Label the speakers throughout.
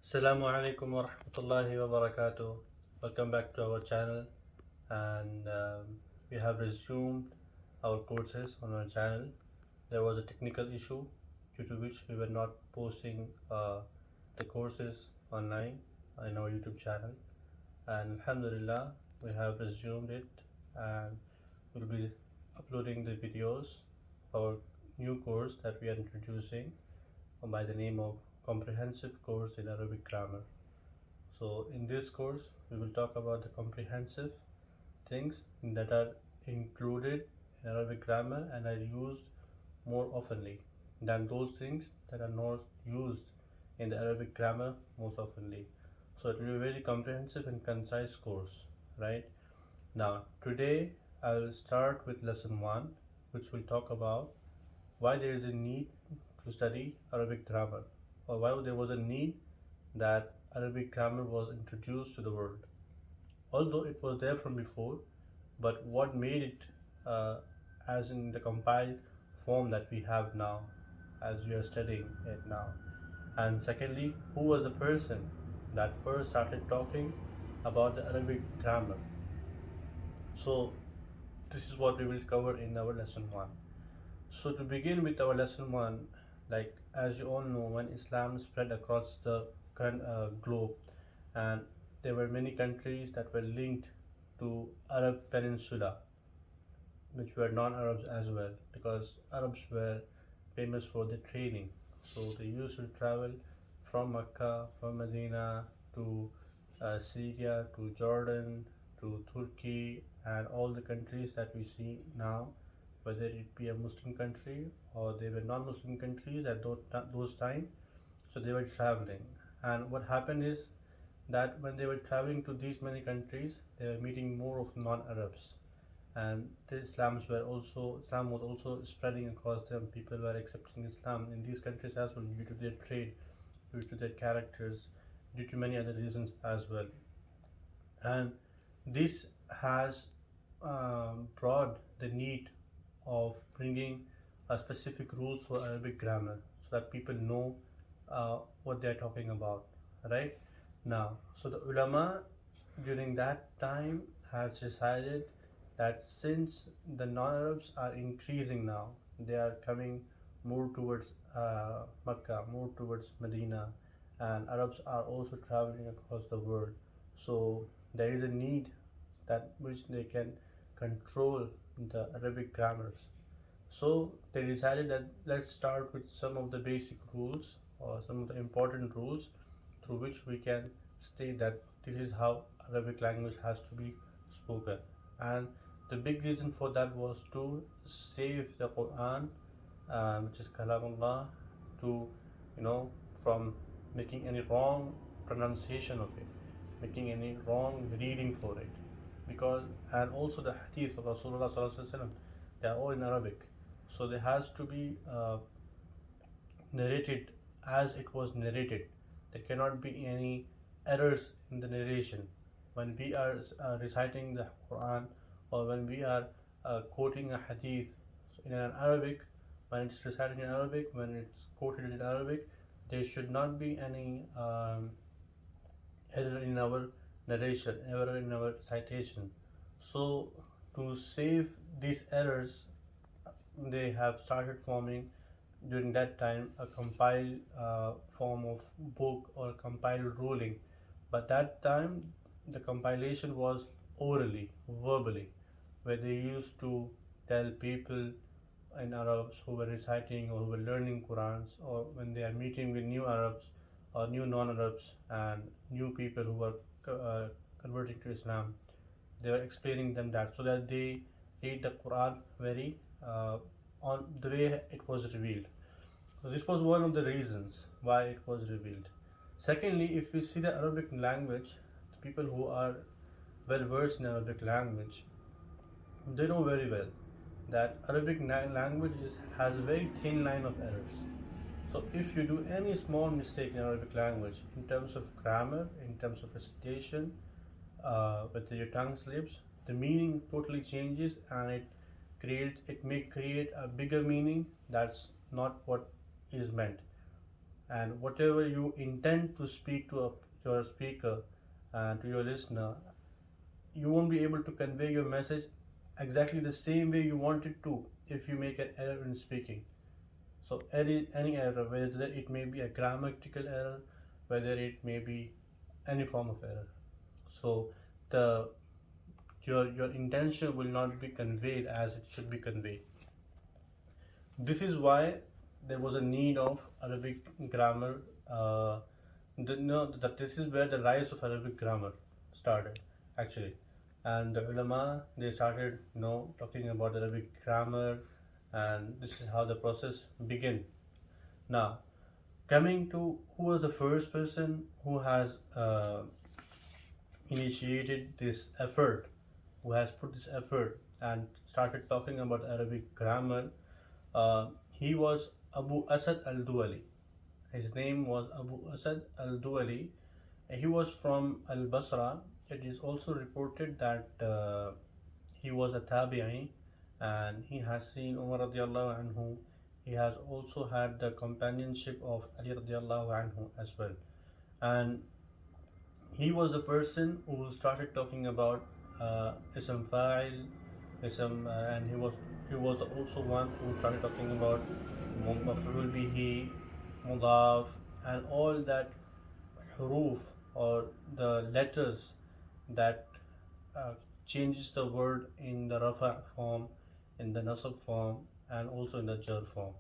Speaker 1: Assalamu alaikum wa rahmatullahi wa barakatuh. Welcome back to our channel, and we have resumed our courses on our channel. There was a technical issue due to which we were not posting the courses online in our YouTube channel, and Alhamdulillah, we have resumed it, and we'll be uploading the videos of our new course that we are introducing by the name of Comprehensive Course in Arabic Grammar. So, in this course, we will talk about the comprehensive things that are included in Arabic grammar and are used more oftenly than those things that are not used in the Arabic grammar most oftenly. So, it will be a very comprehensive and concise course, right? Now, today I'll start with lesson 1, which will talk about why there is a need to study Arabic grammar, or why there was a need that Arabic grammar was introduced to the world. Although it was there from before, but what made it as in the compiled form that we have now, as we are studying it now. And secondly, who was the person that first started talking about the Arabic grammar? So, this is what we will cover in our lesson 1. So, to begin with our lesson 1, like as you all know, when Islam spread across the globe, and there were many countries that were linked to Arab Peninsula, which were non-Arabs as well, because Arabs were famous for their trading. So they used to travel from Mecca, from Medina to Syria, to Jordan, to Turkey, and all the countries that we see now, whether it be a Muslim country or they were non-Muslim countries at those time. So they were traveling, and what happened is that when they were traveling to these many countries, they were meeting more of non-Arabs, and the Islam was also spreading across them. People were accepting Islam in these countries as well due to their trade, due to their characters, due to many other reasons as well. And this has brought the need of bringing a specific rules for Arabic grammar so that people know what they are talking about, right? Now, so the ulama during that time has decided that since the non-Arabs are increasing now, they are coming more towards Mecca, more towards Medina, and Arabs are also traveling across the world. So there is a need that which they can control the Arabic grammars. So they decided that let's start with some of the basic rules or some of the important rules through which we can state that this is how Arabic language has to be spoken. And the big reason for that was to save the Quran, which is Kalamullah, to you know from making any wrong pronunciation of it, making any wrong reading for it, because and also the hadith of Rasulullah Sallallahu Alaihi Wasallam, they are all in Arabic, so there has to be narrated as it was narrated. There cannot be any errors in the narration. When we are reciting the Quran, or when we are quoting a hadith in an Arabic, when it's recited in Arabic, when it's quoted in Arabic, there should not be any error in our narration, error in our citation. So, to save these errors, they have started forming during that time a compiled form of book or compiled ruling. But that time the compilation was orally, verbally, where they used to tell people in Arabs who were reciting or who were learning Qurans, or when they are meeting with new Arabs or new non-Arabs and new people who were converting to Islam, they were explaining them that so that they read the Quran very on the way it was revealed. So this was one of the reasons why it was revealed. Secondly, if we see the Arabic language, the people who are well versed in Arabic language, they know very well that language has a very thin line of errors. So if you do any small mistake in Arabic language in terms of grammar, in terms of recitation, whether your tongue slips, the meaning totally changes, and it may create a bigger meaning that's not what is meant. and whatever you intend to speak to your speaker and to your listener, you won't be able to convey your message exactly the same way you want it to if you make an error in speaking. So any error, whether it may be a grammatical error, whether it may be any form of error, so the your intention will not be conveyed as it should be conveyed. This is why there was a need of Arabic grammar. That this is where the rise of Arabic grammar started, actually, and the ulama, they started talking about Arabic grammar, and this is how the process began. Now, coming to who was the first person who has initiated this effort, who has put this effort and started talking about Arabic grammar. He was Abu Asad al-Duwali. His name was Abu Asad al-Duwali. He was from al-Basra. It is also reported that he was a tabi'i, and he has seen Umar radiallahu anhu. He has also had the companionship of Ali radiallahu anhu as well. And he was the person who started talking about ism fa'il, ism, and he was also one who started talking about maf'ul bihi, mudaf, and all that huruf, or the letters that uh, changes the word in the rafa form, in the nasab form, and also in the jar form.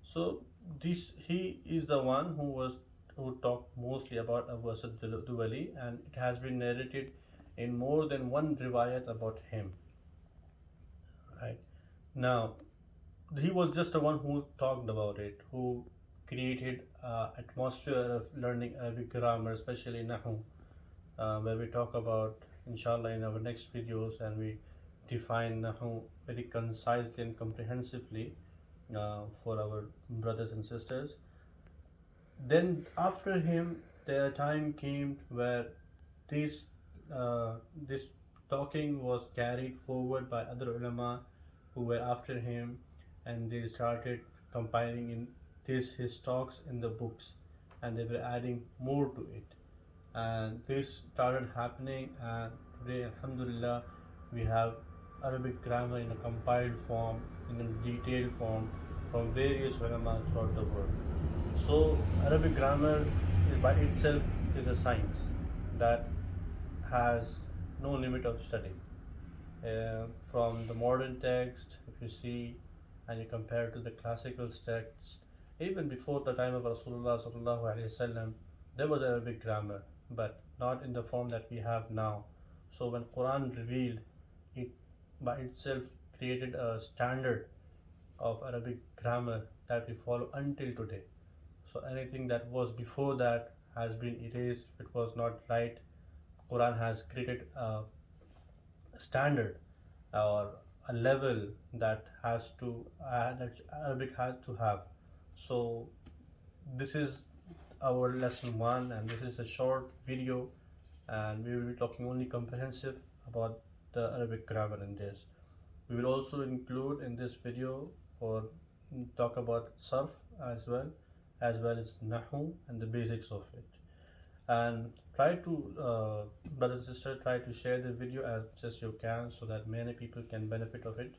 Speaker 1: So this he is the one who talked mostly about Abu Asad Duwali, and it has been narrated in more than one riwayat about him. Right now, he was just the one who talked about it, who created atmosphere of learning Arabic grammar, especially Nahw, where we talk about, inshallah, in our next videos, and we define Nahw very concisely and comprehensively for our brothers and sisters. Then after him, the time came where this this talking was carried forward by other ulama who were after him, and they started compiling in his talks in the books, and they were adding more to it, and this started happening. And today, alhamdulillah, we have Arabic grammar in a compiled form, in a detailed form, from various ulama throughout the world. So Arabic grammar is by itself is a science that has no limit of study. From the modern text, if you see and you compare to the classical text, even before the time of Rasulullah sallallahu alaihi wasallam, there was Arabic grammar, but not in the form that we have now. So when Quran revealed, it by itself created a standard of Arabic grammar that we follow until today. So anything that was before that has been erased if it was not right. Quran has created a standard or a level that has to that Arabic has to have. So this is our lesson one, and this is a short video, and we will be talking only comprehensive about the Arabic grammar in this. We will also include in this video or talk about Sarf as well as Nahu and the basics of it. And try to, brothers and sisters, try to share the video as much as you can so that many people can benefit of it.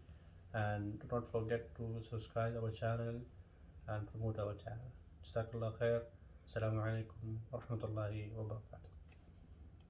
Speaker 1: And do not forget to subscribe our channel and promote our channel. Jazakallah khair. Assalamu alaikum wa rahmatullahi wa barakatuh.